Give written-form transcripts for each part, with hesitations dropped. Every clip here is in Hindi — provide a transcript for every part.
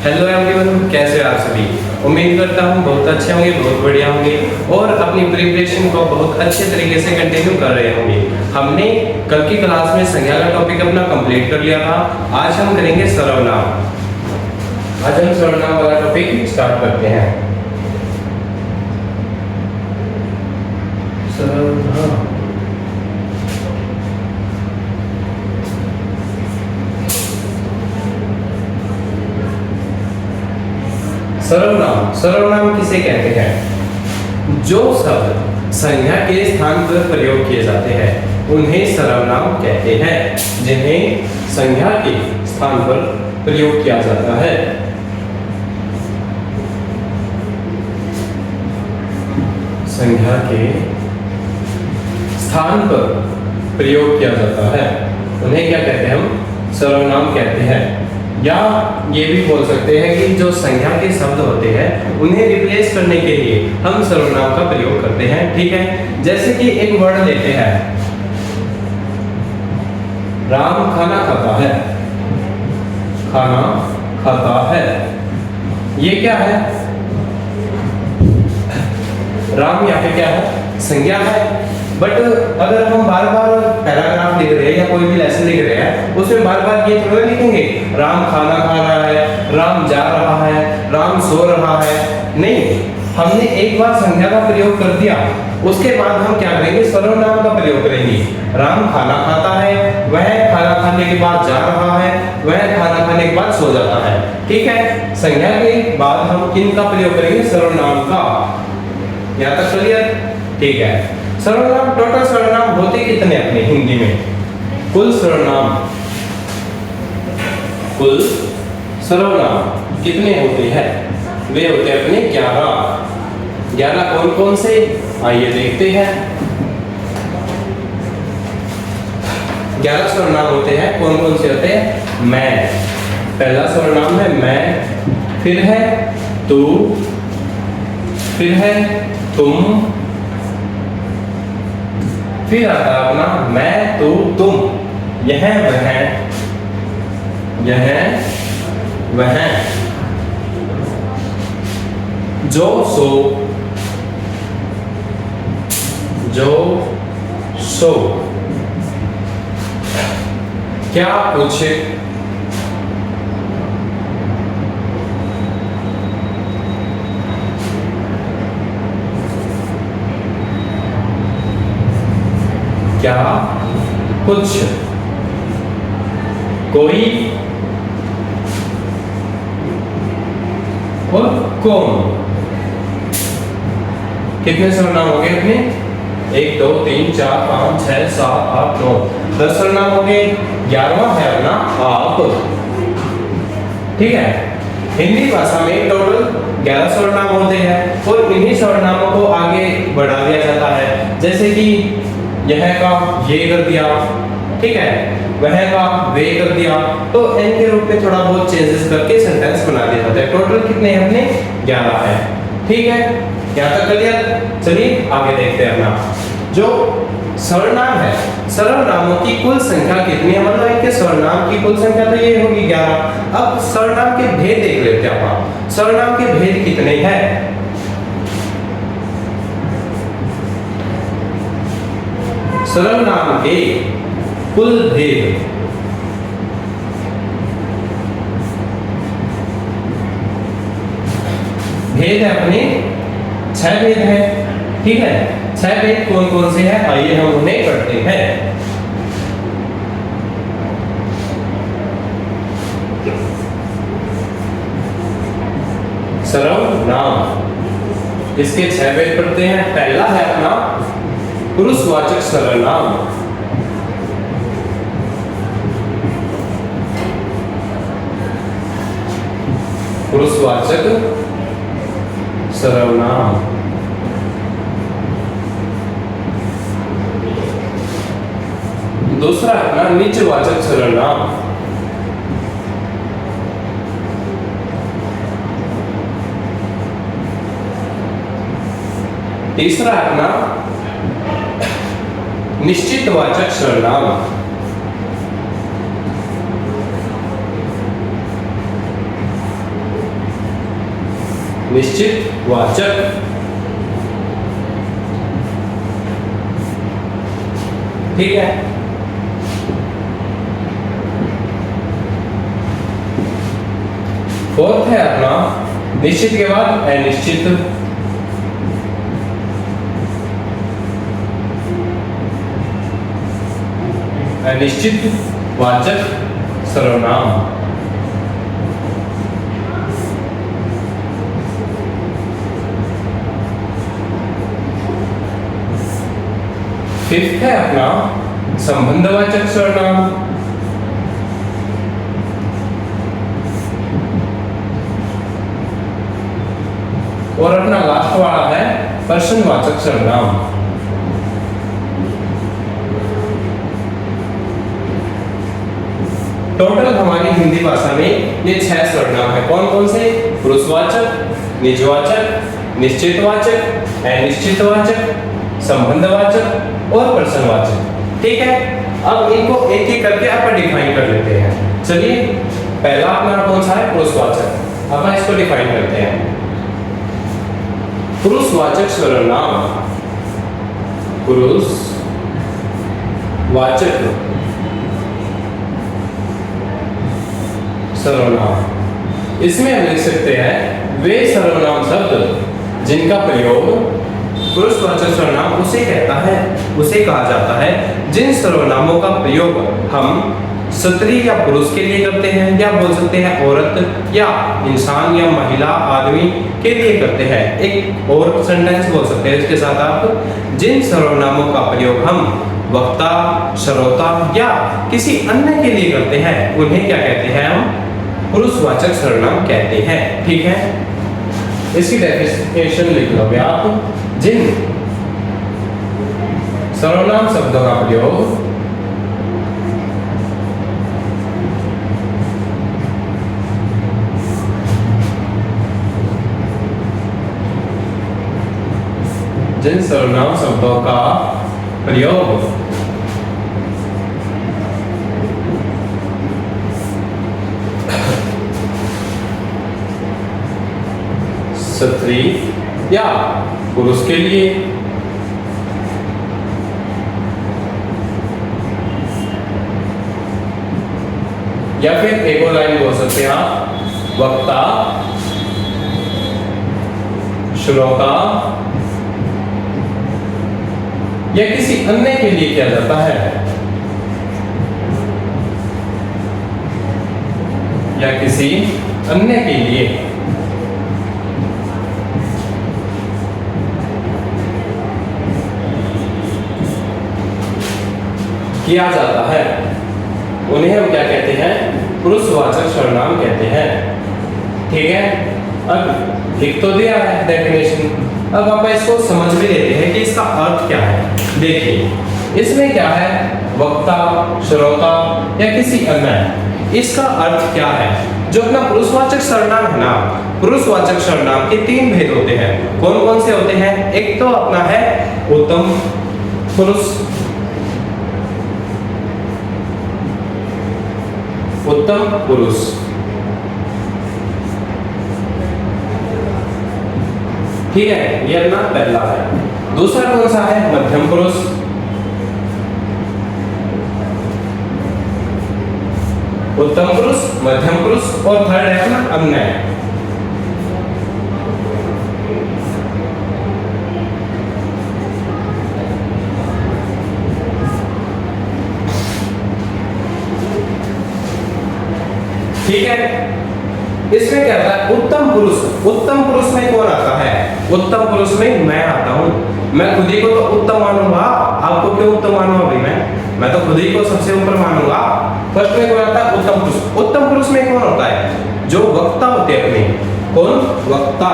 हेलो एवरीवन, कैसे हो आप सभी। उम्मीद करता हूँ बहुत अच्छे होंगे, बहुत बढ़िया होंगे और अपनी प्रिपरेशन को बहुत अच्छे तरीके से कंटिन्यू कर रहे होंगे। हमने कल की क्लास में संज्ञा का टॉपिक अपना कंप्लीट कर लिया था। आज हम करेंगे सर्वनाम। आज हम सर्वनाम वाला टॉपिक स्टार्ट करते हैं। सर्वनाम सर्वनाम सर्वनाम किसे कहते हैं? जो शब्द संज्ञा के स्थान पर प्रयोग किए जाते हैं उन्हें सर्वनाम कहते हैं। जिन्हें संज्ञा के स्थान पर प्रयोग किया जाता है संज्ञा के स्थान पर प्रयोग किया जाता है उन्हें क्या कहते हैं? हम सर्वनाम कहते हैं। या ये भी बोल सकते हैं कि जो संज्ञा के शब्द होते हैं उन्हें रिप्लेस करने के लिए हम सर्वनाम का प्रयोग करते हैं। ठीक है, जैसे कि एक वर्ड लेते हैं, राम खाना खाता है। खाना खाता है, ये क्या है? राम यहाँ पे क्या है? संज्ञा है। बट अगर हम बार बार पैराग्राफ लिख रहे हैं या कोई भी लेसन लिख रहे हैं उसमें बार बार ये थोड़ा लिखेंगे राम खाना खा रहा है, राम जा रहा है, राम सो रहा है। नहीं, हमने एक बार संज्ञा का प्रयोग कर दिया, उसके बाद हम क्या करेंगे? सर्वनाम का प्रयोग करेंगे। राम खाना खाता है, वह खाना खाने के बाद जा रहा है, वह खाना खाने के बाद सो जाता है। ठीक है, संज्ञा के बाद हम किन का प्रयोग करेंगे? सर्वनाम का। यहाँ तक क्लियर? ठीक है। सर्वनाम, टोटल सर्वनाम होते कितने अपने हिंदी में? कुल सर्वनाम कितने होते हैं? वे होते हैं अपने 11। 11 कौन कौन से? आइए देखते हैं। 11 सर्वनाम होते हैं। कौन कौन से होते हैं? मैं, पहला सर्वनाम है मैं, फिर है तू, फिर है तुम, फिर आता है अपना मैं, तू, तुम, यह वह, जो सो, क्या कुछ, क्या कुछ, कोई और कौन। कितने सर्वनाम हो गए अपने? 1 2 3 4 5 6 7 8 9 10 सर्वनाम हो गए। 11वां है अपना आप। ठीक है, हिंदी भाषा में टोटल 11 सर्वनाम होते हैं और इन्हीं सर्वनामों को आगे बढ़ा दिया जाता है। जैसे कि यह का ये कर दिया, ठीक है, वह का वे कर दिया, तो इनके रूप में थोड़ा बहुत चेंजेस करके सेंटेंस बना दिया जाता है। टोटल कितने हैं अपने? 11 है। ठीक है, यहाँ तक क्लियर? चलिए आगे देखते हैं अपना जो सर्वनाम है। सर्वनामों की कुल संख्या कितनी है? मतलब इनके सर्वनाम की कुल संख्या तो ये होगी 11। अब सर्वनाम के भेद देख लेते हैं आप। सर्वनाम के भेद कितने हैं? सर्वनाम के कुल भेद है अपने 6 भेद है। ठीक है, 6 भेद कौन कौन से हैं? आइए हम उन्हें पढ़ते हैं। सर्वनाम, इसके 6 भेद पढ़ते हैं। पहला है अपना पुरुषवाचक सर्वनाम। पुरुषवाचक सर्वनाम। दूसरा अपना निजवाचक सर्वनाम। तीसरा अपना निश्चितवाचक सर्वनाम। निश्चित वाचक। ठीक है। फोर्थ है अपना निश्चित के बाद अनिश्चित। अनिश्चित वाचक सर्वनाम। फिफ्थ है अपना संबंधवाचक सर्वनाम। और अपना लास्ट वाला है प्रश्नवाचक सर्वनाम। टोटल हमारी हिंदी भाषा में ये 6 सर्वनाम है। कौन कौन से? पुरुषवाचक, निजवाचक, निश्चितवाचक, अनिश्चितवाचक, संबंधवाचक और प्रश्नवाचक। ठीक है। अब इनको एक एक करके अपन डिफाइन कर लेते हैं। चलिए, पहला अपना कौन सा है? पुरुषवाचक। अपन इसको डिफाइन करते हैं। पुरुषवाचक सर्वनाम, पुरुषवाचक सर्वनाम, इसमें हम लिख सकते हैं वे सर्वनाम शब्द जिनका प्रयोग पुरुषवाचक सर्वनाम उसे कहता है, उसे कहा जाता है जिन सर्वनामों का प्रयोग हम स्त्री या पुरुष के लिए करते हैं, या बोल सकते हैं औरत या इंसान या महिला आदमी के लिए करते हैं। एक और सेंटेंस बोल सकते हैं इसके साथ आप, जिन सर्वनामों का प्रयोग हम वक्ता, श्रोता या किसी अन्य के लिए करते हैं उन्हें क्या कहते हैं? हम पुरुषवाचक सर्वनाम कहते हैं। ठीक है। इसकी डेफिनेशन लिख लो आप। जिन सर्वनाम शब्दों का प्रयोग जिन सर्वनाम शब्दों का प्रयोग स्त्री या पुरुष के लिए या फिर एक और लाइन बोल सकते हैं आप, वक्ता, श्रोता या किसी अन्य के लिए किया जाता है, या किसी अन्य के लिए किया जाता है, उन्हें हम क्या कहते हैं? पुरुषवाचक सर्वनाम कहते हैं। ठीक है। अब लिख तो दिया है डेफिनेशन, अब आप इसको समझ भी लेते हैं कि इसका अर्थ क्या है। देखिए, इसमें क्या है? वक्ता, श्रोता या किसी अन्य, इसका अर्थ क्या है? जो अपना पुरुषवाचक सर्वनाम है ना, पुरुषवाचक सर्वनाम के 3 भेद होते हैं। कौन कौन से होते हैं? एक तो अपना है उत्तम पुरुष, उत्तम पुरुष, ठीक है, ये अपना पहला है। दूसरा कौन सा है? मध्यम पुरुष, उत्तम पुरुष, मध्यम पुरुष और थर्ड है अपना अन्य। ठीक है। इसमें क्या आता है? उत्तम पुरुष। उत्तम पुरुष में कौन आता है? उत्तम पुरुष में मैं आता हूं। मैं खुद ही को तो उत्तम मानूंगा, आपको क्यों उत्तम मानूंगा भाई? मैं तो खुद ही को सबसे ऊपर मानूंगा। फर्स्ट में कौन आता है? उत्तम पुरुष। उत्तम पुरुष में कौन होता है? जो वक्ता होते हैं अपने। कौन? वक्ता।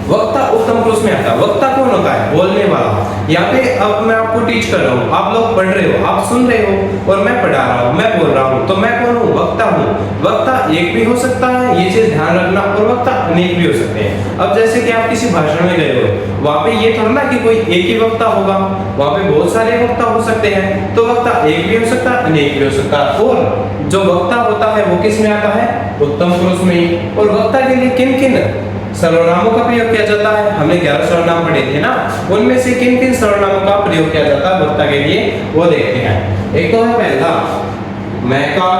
वक्ता उत्तम पुरुष में आता है। वक्ता कौन होता है? बोलने वाला। यहाँ पे अब मैं आपको टीच कर रहा हूँ, आप लोग पढ़ रहे हो, आप सुन रहे हो और मैं पढ़ा रहा हूँ, मैं बोल रहा हूँ, तो मैं कौन हूँ? वक्ता हूँ। वक्ता एक भी हो सकता है, ये चीज ध्यान रखना, और और वक्ता अनेक भी हो सकते हैं। अब जैसे कि आप किसी भाषण में गए हो, वहां पे ये थोड़ा ना कि कोई एक ही वक्ता होगा, वहां पे बहुत सारे वक्ता हो सकते हैं। तो वक्ता एक भी हो सकता है, अनेक भी हो सकता है। और जो वक्ता होता है वो किस में आता है? उत्तम पुरुष में। और वक्ता के लिए किन किन सर्वनामों का प्रयोग किया जाता है? हमने 11 सर्वनाम पढ़े थे ना, उनमें से किन किन सर्वनामों का प्रयोग किया जाता है वक्ता के लिए, वो देखते हैं। एक तो है पहला मैं का,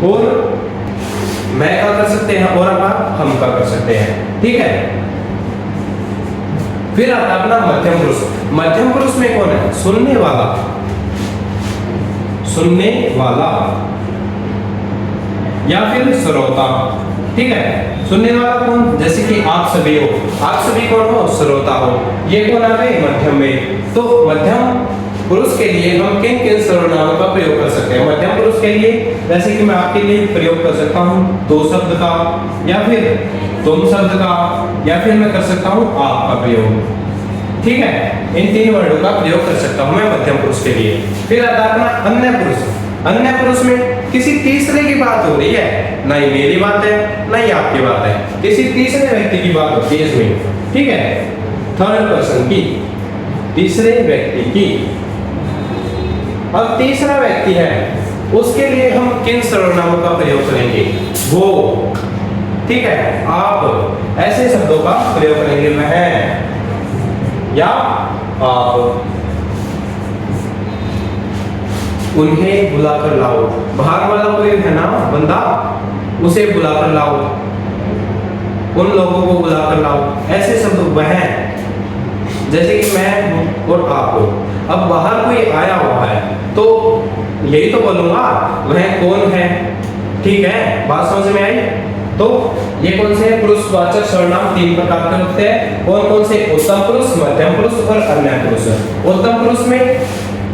और मैं का कर सकते हैं, और हम का कर सकते हैं, ठीक है। फिर आता है अपना मध्यम पुरुष। मध्यम पुरुष में कौन है? सुनने वाला, सुनने वाला या फिर श्रोता, ठीक है। सुनने वाला कौन? जैसे कि आप सभी हो, आप सभी कौन हो? श्रोता हो। ये कौन आ गए? मध्यम में। तो मध्यम पुरुष के लिए हम किन किन सर्वनामों का प्रयोग कर सकते हैं? मध्यम पुरुष के लिए जैसे कि मैं आपके लिए प्रयोग कर सकता हूँ तो शब्द का, या फिर तुम शब्द का, या फिर मैं कर सकता हूँ आप का प्रयोग, ठीक है। इन 3 वर्डों का प्रयोग कर सकता हूँ मैं मध्यम पुरुष के लिए। फिर आता है अपना अन्य पुरुष। अन्य पुरुष में किसी तीसरे की बात हो रही है, ना ही मेरी बात है ना ही आपकी बात है, किसी तीसरे व्यक्ति की बात होती है इसमें, ठीक है। थर्ड पर्सन की, तीसरे व्यक्ति की। अब तीसरा व्यक्ति है, उसके लिए हम किन सर्वनामों का प्रयोग करेंगे? वो, ठीक है, आप, ऐसे शब्दों का प्रयोग करेंगे। वह या आप। उन्हें बुलाकर लाओ, बाहर वाला कोई है ना बंदा, उसे बुलाकर लाओ, उन लोगों को बुलाकर लाओ, ऐसे शब्द। वह, जैसे कि मैं हूं और आप हो। अब बाहर कोई आया हुआ है तो यही तो बोलूंगा वह कौन है, ठीक है। बात समझ में आई? तो ये कौन से पुरुषवाचक सर्वनाम 3 प्रकार के होते हैं। कौन कौन से? उत्तम पुरुष, मध्यम पुरुष और अन्य पुरुष। उत्तम पुरुष में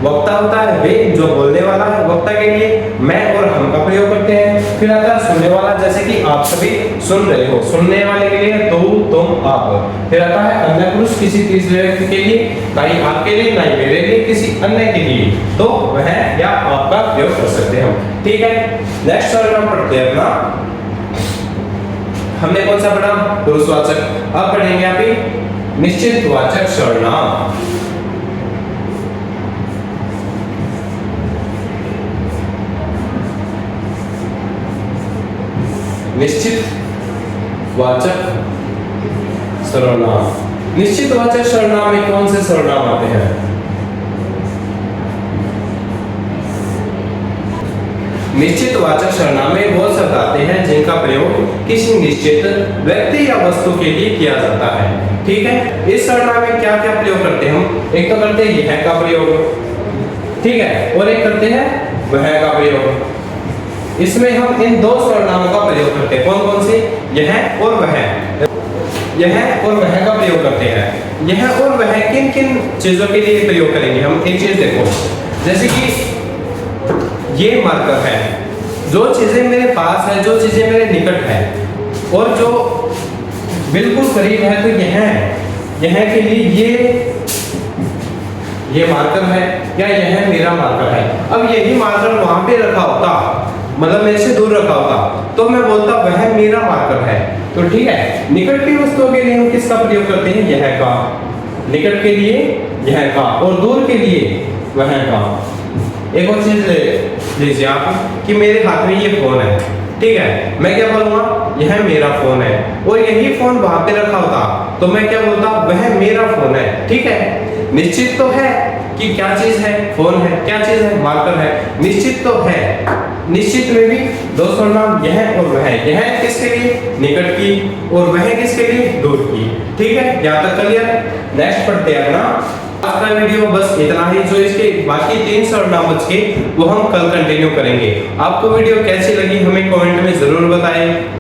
वक्ता होता है, वे जो बोलने वाला है, वक्ता के लिए मैं और हम का प्रयोग करते हैं। फिर आता है सुनने वाला, जैसे कि आप सभी सुन रहे हो, सुनने वाले के लिए तू, तुम, आप। फिर आता है अन्य पुरुष, किसी तीसरे व्यक्ति के लिए, ना ही आपके लिए ना ही मेरे लिए, किसी अन्य के लिए, तो वह या आपका प्रयोग कर सकते हैं हम, ठीक है। नेक्स्ट सर्वनाम पढ़ते हैं अपना। हमने कौन सा पढ़ा? पुरुषवाचक। अब पढ़ेंगे आप निश्चित वाचक सर्वनाम। निश्चित वाचक सर्वनाम। निश्चित वाचक सर्वनाम में कौन से सर्वनाम आते हैं? निश्चित वाचक सर्वनाम में वो शब्द आते हैं जिनका प्रयोग किसी निश्चित व्यक्ति या वस्तु के लिए किया जाता है, ठीक है। इस सर्वनाम में क्या क्या प्रयोग करते हैं हम? एक तो करते हैं यह का प्रयोग, ठीक है, और एक करते हैं वह का प्रयोग। इसमें हम इन 2 सर्वनामों का प्रयोग करते हैं। कौन कौन से? यह और वह। यह और वह का प्रयोग करते हैं। यह और वह किन किन चीजों के लिए प्रयोग करेंगे हम? एक चीज देखो, जैसे कि ये मार्कर है, जो चीजें मेरे पास है, जो चीजें मेरे निकट है, और जो बिल्कुल करीब है, तो यह के लिए ये मार्कर है या यह मेरा मार्कर है। अब यही मार्कर वहां पे रखा होता, मतलब मेरे से दूर रखा होता, तो मैं बोलता वह मेरा मार्कर है। तो ठीक है, निकट की वस्तुओं के लिए हम किसका प्रयोग करते हैं? यह का। निकट के लिए यह का, और दूर के लिए वह का। एक और चीज लीजिए आप कि मेरे हाथ में ये फोन है, ठीक है, मैं क्या बोलूंगा? यह मेरा फोन है, और यही फोन वहां पे रखा होता, तो मैं क्या बोलता? वह मेरा फोन है, ठीक है। निश्चित तो है कि क्या चीज है? फोन है। क्या चीज है? मार्कर है। निश्चित तो है। निश्चित में भी 2 सर्वनाम, यह और वह। यह किसके लिए? निकट की, और वह किसके लिए? दूर की, ठीक है। यहाँ तक क्लियर? नेक्स्ट पढ़ते हैं अपना आज का वीडियो बस इतना ही। जो इसके बाकी 3 सर्वनाम बचे वो हम कल कंटिन्यू करेंगे। आपको वीडियो कैसी लगी हमें कमेंट में जरूर बताएं।